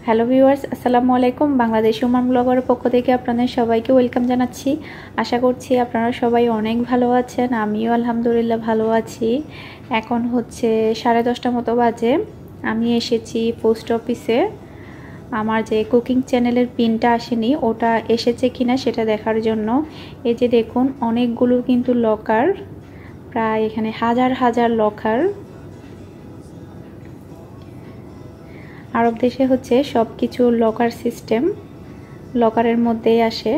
Hello viewers, আসসালামু আলাইকুম। বাংলাদেশ উমান ব্লগারের পক্ষ থেকে আপনাদের সবাইকে ওয়েলকাম জানাচ্ছি। আশা করছি আপনারা সবাই অনেক ভালো আছেন। আমিও আলহামদুলিল্লাহ ভালো আছি। এখন হচ্ছে 10:30 মতো বাজে। আমি এসেছি পোস্ট অফিসে। আমার যে কুকিং চ্যানেলের পিনটা আসেনি, ওটা এসেছে কিনা সেটা দেখার জন্য। এই যে দেখুন, অনেকগুলো কিন্তু লকার, প্রায় এখানে হাজার হাজার লকার। আরব দেশে হচ্ছে সব কিছু লকার সিস্টেম, লকারের মধ্যেই আসে।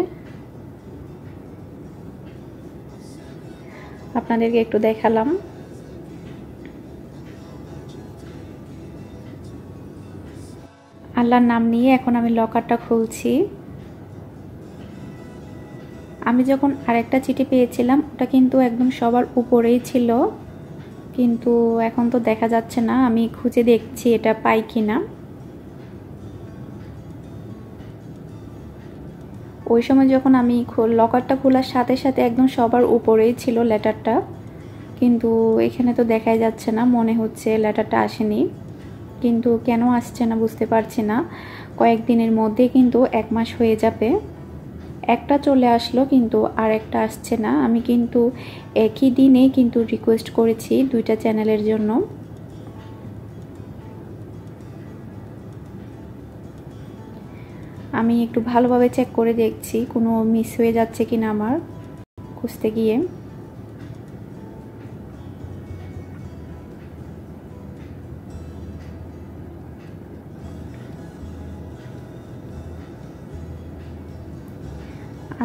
আপনাদেরকে একটু দেখালাম। আল্লাহর নাম নিয়ে এখন আমি লকারটা খুলছি। আমি যখন আরেকটা চিঠি পেয়েছিলাম, ওটা কিন্তু একদম সবার উপরেই ছিল, কিন্তু এখন তো দেখা যাচ্ছে না। আমি খুঁজে দেখছি এটা পাই কিনা। ওই সময় যখন আমি লকারটা খোলার সাথে সাথে একদম সবার উপরেই ছিল লেটারটা, কিন্তু এখানে তো দেখাই যাচ্ছে না। মনে হচ্ছে লেটারটা আসেনি, কিন্তু কেন আসছে না বুঝতে পারছি না। কয়েকদিনের মধ্যে কিন্তু 1 মাস হয়ে যাবে। একটা চলে আসলো, কিন্তু আর একটা আসছে না। আমি কিন্তু একই দিনে কিন্তু রিকোয়েস্ট করেছি 2টা চ্যানেলের জন্য। আমি একটু ভালোভাবে চেক করে দেখছি কোনো মিস হয়ে যাচ্ছে কিনা আমার খুঁজতে গিয়ে।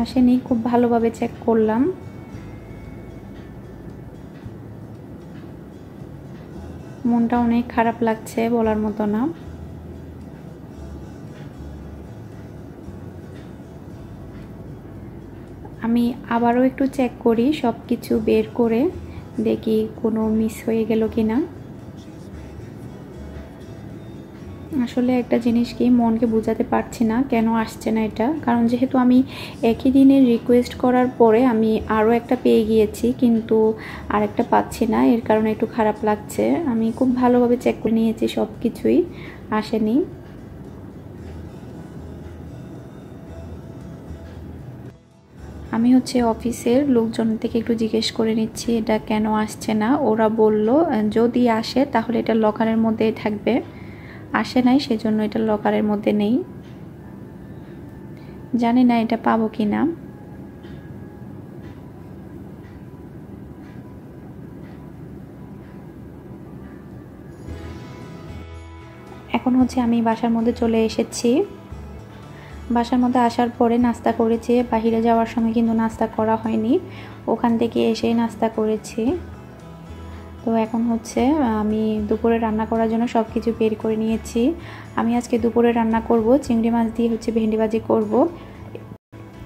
আসেনি, খুব ভালোভাবে চেক করলাম। মনটা অনেক খারাপ লাগছে, বলার মতো না। আমি আবারও একটু চেক করি, সব কিছু বের করে দেখি কোনো মিস হয়ে গেল কিনা। আসলে একটা জিনিস কি, মনকে বোঝাতে পারছি না কেন আসছে না এটা। কারণ যেহেতু আমি একই দিনে রিকোয়েস্ট করার পরে আমি আরও একটা পেয়ে গিয়েছি, কিন্তু আরেকটা পাচ্ছি না। এর কারণে একটু খারাপ লাগছে। আমি খুব ভালোভাবে চেক করে নিয়েছি, সব কিছুই আসেনি। আমি হচ্ছে অফিসের লোকজন থেকে একটু জিজ্ঞেস করে নিচ্ছি এটা কেন আসছে না। ওরা বলল যদি আসে তাহলে এটা লকারের মধ্যেই থাকবে। আসে নাই, সেজন্য এটা লকারের মধ্যে নেই। জানি না এটা পাবো কিনা। এখন হচ্ছে আমি বাসার মধ্যে চলে এসেছি। বাসার মধ্যে আসার পরে নাস্তা করেছি। বাহিরে যাওয়ার সময় কিন্তু নাস্তা করা হয়নি, ওখান থেকে এসেই নাস্তা করেছি। তো এখন হচ্ছে আমি দুপুরে রান্না করার জন্য সব কিছু বের করে নিয়েছি। আমি আজকে দুপুরে রান্না করব চিংড়ি মাছ দিয়ে হচ্ছে ভেন্ডি ভাজি করব।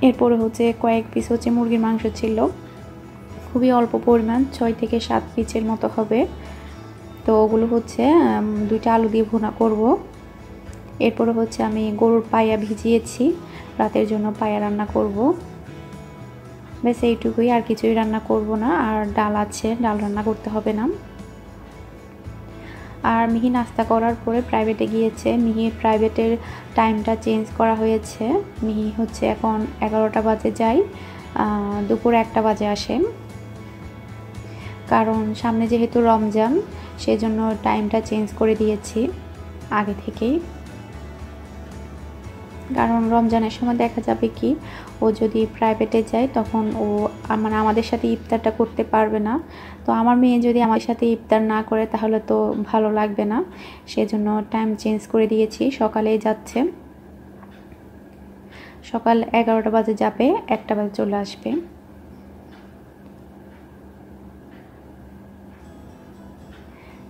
এরপরে হচ্ছে কয়েক পিস হচ্ছে মুরগির মাংস ছিল, খুবই অল্প পরিমাণ, 6 থেকে 7 পিসের মতো হবে। তো ওগুলো হচ্ছে 2টা আলু দিয়ে ভুনা করব। এরপরে হচ্ছে আমি গরুর পায়া ভিজিয়েছি, রাতের জন্য পায়া রান্না করব। ব্যাস এইটুকুই, আর কিছুই রান্না করব না। আর ডাল আছে, ডাল রান্না করতে হবে না। আর মিহি নাস্তা করার পরে প্রাইভেটে গিয়েছে। মিহির প্রাইভেটের টাইমটা চেঞ্জ করা হয়েছে। মিহি হচ্ছে এখন 11টা বাজে যায়, দুপুর 1টা বাজে আসে। কারণ সামনে যেহেতু রমজান, সেজন্য টাইমটা চেঞ্জ করে দিয়েছি আগে থেকেই। কারণ রমজানের সময় দেখা যাবে কি, ও যদি প্রাইভেটে যায় তখন ও মানে আমাদের সাথে ইফতারটা করতে পারবে না। তো আমার মেয়ে যদি আমার সাথে ইফতার না করে তাহলে তো ভালো লাগবে না। সেজন্য টাইম চেঞ্জ করে দিয়েছি, সকালেই যাচ্ছে। সকাল 11টা বাজে যাবে, 1টা বাজে চলে আসবে।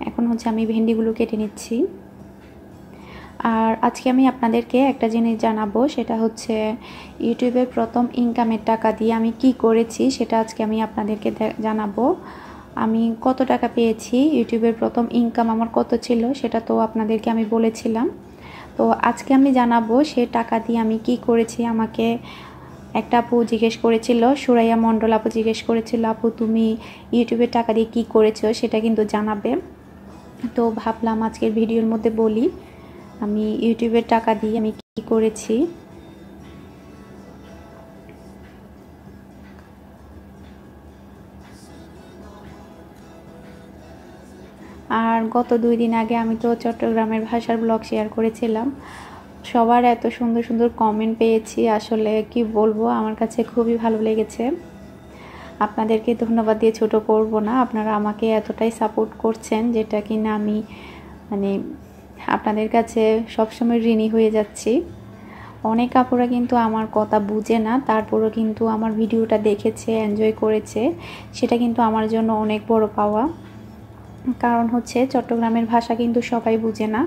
এখন হচ্ছে আমি ভেন্ডিগুলো কেটে নিচ্ছি। আর আজকে আমি আপনাদেরকে একটা জিনিস জানাবো, সেটা হচ্ছে ইউটিউবের প্রথম ইনকামের টাকা দিয়ে আমি কি করেছি সেটা আজকে আমি আপনাদেরকে জানাবো। আমি কত টাকা পেয়েছি, ইউটিউবের প্রথম ইনকাম আমার কত ছিল সেটা তো আপনাদেরকে আমি বলেছিলাম। তো আজকে আমি জানাবো সে টাকা দিয়ে আমি কি করেছি। আমাকে একটা আপু জিজ্ঞেস করেছিল, সুরাইয়া মণ্ডল আপু জিজ্ঞেস করেছিল, আপু তুমি ইউটিউবের টাকা দিয়ে কি করেছো সেটা কিন্তু জানাবে। তো ভাবলাম আজকের ভিডিওর মধ্যে বলি। আমি ইউটিউবের টাকা দিয়ে আমি কি করেছি। আর গত 2 দিন আগে আমি তো চট্টগ্রামের ভাষার ব্লগ শেয়ার করেছিলাম। সবার এত সুন্দর সুন্দর কমেন্ট পেয়েছি, আসলে কি বলবো, আমার কাছে খুবই ভালো লেগেছে। আপনাদেরকে ধন্যবাদ দিয়ে ছোট করব না, আপনারা আমাকে এতটাই সাপোর্ট করছেন যেটা কিনা আমি মানে আপনাদের কাছে সবসময় ঋণী হয়ে যাচ্ছি। অনেক আপুরা কিন্তু আমার কথা বুঝে না, তারপরও কিন্তু আমার ভিডিওটা দেখেছে, এনজয় করেছে, সেটা কিন্তু আমার জন্য অনেক বড় পাওয়া। কারণ হচ্ছে চট্টগ্রামের ভাষা কিন্তু সবাই বুঝে না।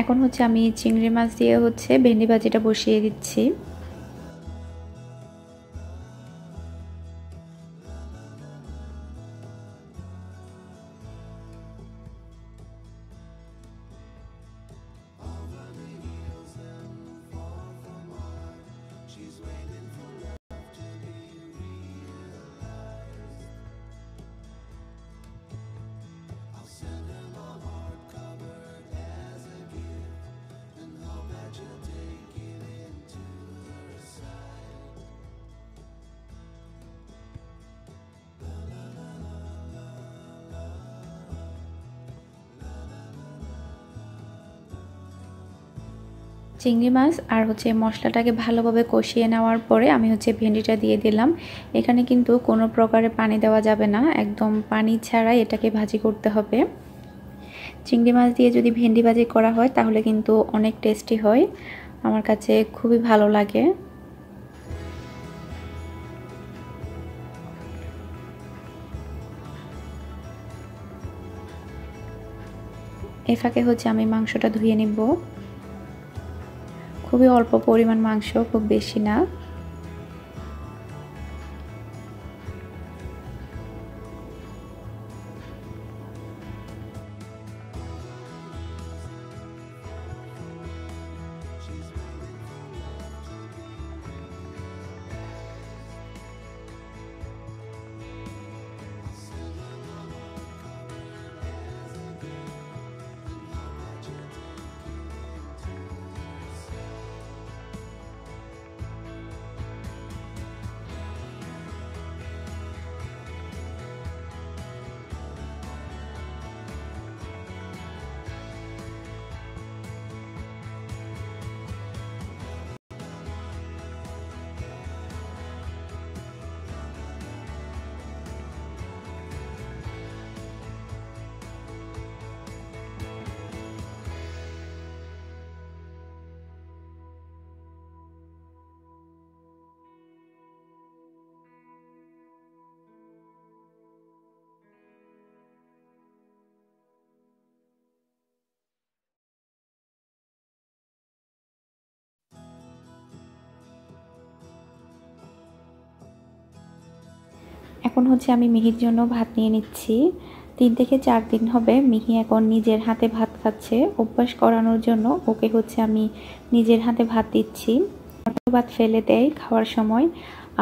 এখন হচ্ছে আমি চিংড়ি মাছ দিয়ে হচ্ছে ভেন্ডি ভাজিটা বসিয়ে দিচ্ছি। চিংড়ি মাছ আর হচ্ছে মশলাটাকে ভালোভাবে কষিয়ে নেওয়ার পরে আমি হচ্ছে ভেন্ডিটা দিয়ে দিলাম। এখানে কিন্তু কোনো প্রকারে পানি দেওয়া যাবে না, একদম পানি ছাড়া এটাকে ভাজি করতে হবে। চিংড়ি মাছ দিয়ে যদি ভেন্ডি ভাজি করা হয় তাহলে কিন্তু অনেক টেস্টি হয়, আমার কাছে খুবই ভালো লাগে। এ ফাঁকে হচ্ছে আমি মাংসটা ধুয়ে নিব। খুবই অল্প পরিমাণ মাংস, খুব বেশি না। এখন হচ্ছে আমি মিহির জন্য ভাত নিয়ে নিচ্ছি। 3 থেকে 4 দিন হবে মিহি এখন নিজের হাতে ভাত খাচ্ছে। অভ্যাস করানোর জন্য ওকে হচ্ছে আমি নিজের হাতে ভাত দিচ্ছি। ভাত ফেলে দেয় খাওয়ার সময়,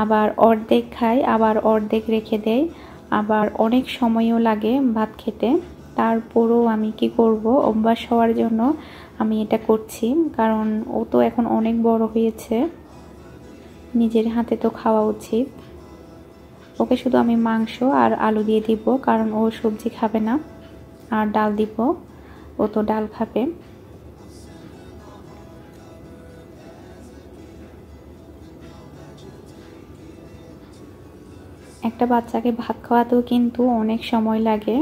আবার অর্ধেক খায়, আবার অর্ধেক রেখে দেয়, আবার অনেক সময়ও লাগে ভাত খেতে। তারপরও আমি কি করব, অভ্যাস হওয়ার জন্য আমি এটা করছি। কারণ ও তো এখন অনেক বড় হয়েছে, নিজের হাতে তো খাওয়া উচিত। ওকে শুধু আমি মাংস আর আলু দিয়ে দিব, কারণ ও সবজি খাবে না। আর ডাল দিব, ও তো ডাল খাবে। একটা বাচ্চাকে ভাত খাওয়াতেও কিন্তু অনেক সময় লাগে।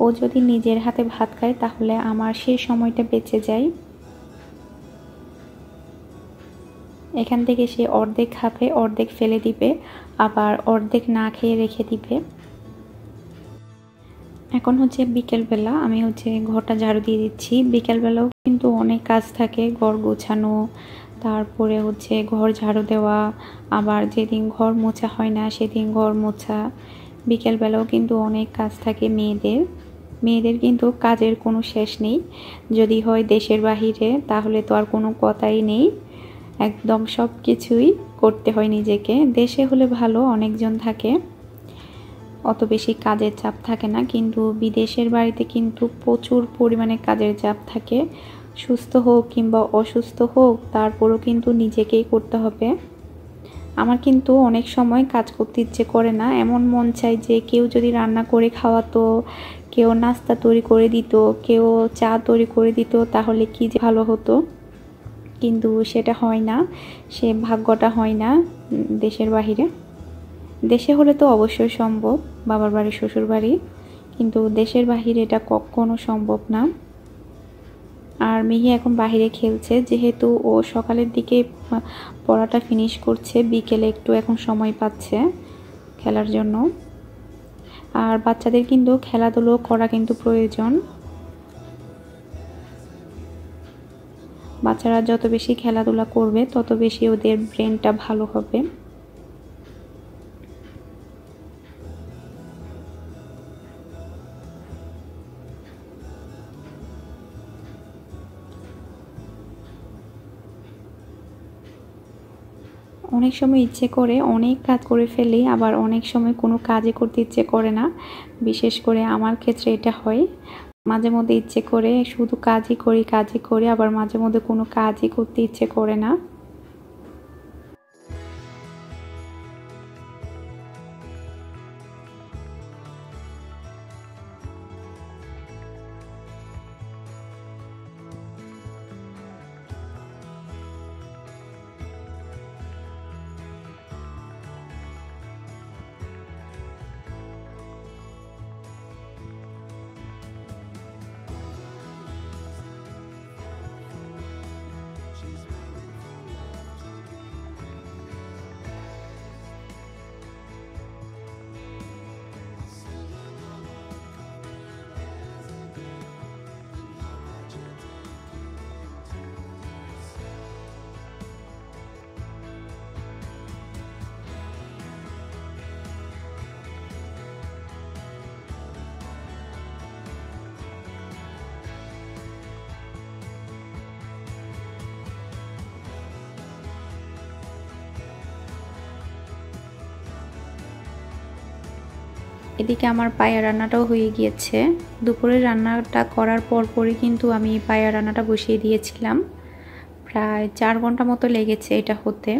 ও যদি নিজের হাতে ভাত খায় তাহলে আমার সেই সময়টা বেঁচে যায়। এখান থেকে সে অর্ধেক খাবে, অর্ধেক ফেলে দিবে, আবার অর্ধেক না খেয়ে রেখে দিবে। এখন হচ্ছে বিকেলবেলা, আমি হচ্ছে ঘরটা ঝাড়ু দিয়ে দিচ্ছি। বিকেলবেলাও কিন্তু অনেক কাজ থাকে, ঘর গোছানো, তারপরে হচ্ছে ঘর ঝাড়ু দেওয়া, আবার যেদিন ঘর মোছা হয় না সেদিন ঘর মোছা। বিকেলবেলাও কিন্তু অনেক কাজ থাকে মেয়েদের কিন্তু কাজের কোনো শেষ নেই। যদি হয় দেশের বাহিরে তাহলে তো আর কোনো কথাই নেই, একদম সব কিছুই করতে হয় নিজেকে। দেশে হলে ভালো, অনেকজন থাকে, অত বেশি কাজের চাপ থাকে না, কিন্তু বিদেশের বাড়িতে কিন্তু প্রচুর পরিমাণে কাজের চাপ থাকে। সুস্থ হোক কিংবা অসুস্থ হোক, তারপরও কিন্তু নিজেকেই করতে হবে। আমার কিন্তু অনেক সময় কাজ করতে ইচ্ছে করে না, এমন মন চাই যে কেউ যদি রান্না করে খাওয়াতো, কেউ নাস্তা তৈরি করে দিত, কেউ চা তৈরি করে দিত, তাহলে কি যে ভালো হতো। কিন্তু সেটা হয় না, সে ভাগ্যটা হয় না দেশের বাহিরে। দেশে হলে তো অবশ্যই সম্ভব, বাবার বাড়ি শ্বশুর বাড়ি, কিন্তু দেশের বাহিরে এটা কখনো সম্ভব না। আর মিহি এখন বাহিরে খেলছে, যেহেতু ও সকালের দিকে পড়াটা ফিনিশ করছে, বিকেলে একটু এখন সময় পাচ্ছে খেলার জন্য। আর বাচ্চাদের কিন্তু খেলাধুলো করা কিন্তু প্রয়োজন। বাচ্চারা যত বেশি খেলাধুলা করবে তত বেশি ওদের ব্রেনটা ভালো হবে। অনেক সময় ইচ্ছে করে অনেক কাজ করে ফেলি, আবার অনেক সময় কোনো কাজই করতে ইচ্ছে করে না। বিশেষ করে আমার ক্ষেত্রে এটা হয়, মাঝে মধ্যে ইচ্ছে করে শুধু কাজই করি, আবার মাঝে মধ্যে কোনো কাজই করতে ইচ্ছে করে না। এদিকে আমার পায়া রান্নাটাও হয়ে গিয়েছে। দুপুরের রান্নাটা করার পরই কিন্তু আমি পায়া রান্নাটা বসিয়ে দিয়েছিলাম। প্রায় 4 ঘন্টা মতো লেগেছে এটা হতে।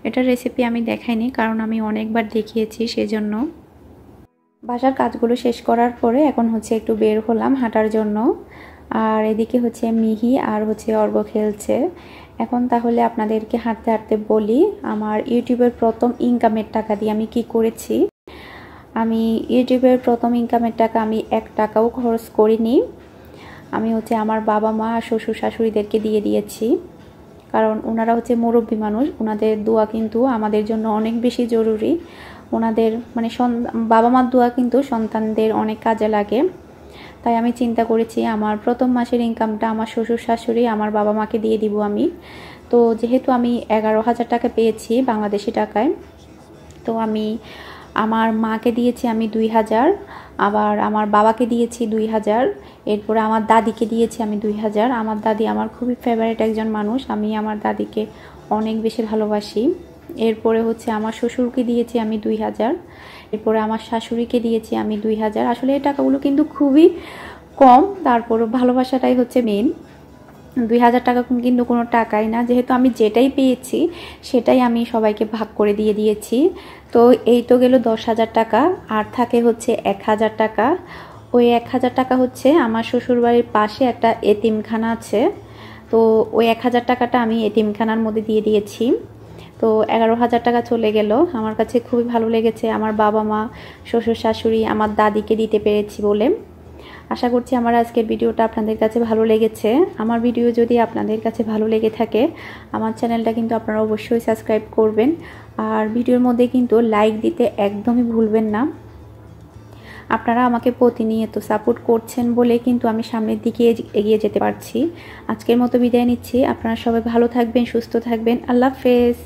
এটার রেসিপি আমি দেখাইনি, কারণ আমি অনেকবার দেখিয়েছি সেজন্য। বাসার কাজগুলো শেষ করার পরে এখন হচ্ছে একটু বের হলাম হাঁটার জন্য। আর এদিকে হচ্ছে মিহি আর হচ্ছে অর্ঘ্য খেলছে। এখন তাহলে আপনাদেরকে হাঁটতে হাঁটতে বলি আমার ইউটিউবের প্রথম ইনকামের টাকা দিয়ে আমি কি করেছি। আমি ইউটিউবের প্রথম ইনকামের টাকা আমি 1 টাকাও খরচ করিনি। আমি হচ্ছে আমার বাবা মা আর শ্বশুর শাশুড়িদেরকে দিয়ে দিয়েছি, কারণ ওনারা হচ্ছে মুরব্বী মানুষ, ওনাদের দোয়া কিন্তু আমাদের জন্য অনেক বেশি জরুরি। ওনাদের মানে বাবা মার দোয়া কিন্তু সন্তানদের অনেক কাজে লাগে। তাই আমি চিন্তা করেছি আমার প্রথম মাসের ইনকামটা আমার শ্বশুর শাশুড়ি আমার বাবা মাকে দিয়ে দিব আমি। তো যেহেতু আমি 11,000 টাকা পেয়েছি বাংলাদেশি টাকায়, তো আমি আমার মাকে দিয়েছি আমি 2,000, আবার আমার বাবাকে দিয়েছি 2,000, এরপরে আমার দাদিকে দিয়েছি আমি 2,000। আমার দাদি আমার খুবই ফেভারিট একজন মানুষ, আমি আমার দাদিকে অনেক বেশি ভালোবাসি। এরপরে হচ্ছে আমার শ্বশুরকে দিয়েছি আমি 2,000, এরপরে আমার শাশুড়িকে দিয়েছি আমি 2,000। আসলে এই টাকাগুলো কিন্তু খুবই কম, তারপরও ভালোবাসাটাই হচ্ছে মেন। 2,000 টাকা কিন্তু কোনো টাকাই না, যেহেতু আমি যেটাই পেয়েছি সেটাই আমি সবাইকে ভাগ করে দিয়ে দিয়েছি। তো এই তো গেল 10,000 টাকা, আর থাকে হচ্ছে 1,000 টাকা। ওই 1,000 টাকা হচ্ছে আমার শ্বশুরবাড়ির পাশে একটা এতিমখানা আছে, তো ওই 1,000 টাকাটা আমি এতিমখানার মধ্যে দিয়ে দিয়েছি। তো 11,000 টাকা চলে গেল। আমার কাছে খুবই ভালো লেগেছে আমার বাবা মা শ্বশুর শাশুড়ি আমার দাদিকে দিতে পেরেছি বলে। আশা করছি আমার আজকের ভিডিওটা আপনাদের কাছে ভালো লেগেছে। আমার ভিডিও যদি আপনাদের কাছে ভালো লেগে থাকে আমার চ্যানেলটা কিন্তু আপনারা অবশ্যই সাবস্ক্রাইব করবেন, আর ভিডিওর মধ্যে কিন্তু লাইক দিতে একদমই ভুলবেন না। আপনারা আমাকে প্রতিনিয়ত সাপোর্ট করছেন বলে কিন্তু আমি সামনের দিকে এগিয়ে যেতে পারছি। আজকের মতো বিদায় নিচ্ছি। আপনারা সবাই ভালো থাকবেন, সুস্থ থাকবেন। আল্লাহ হাফেজ।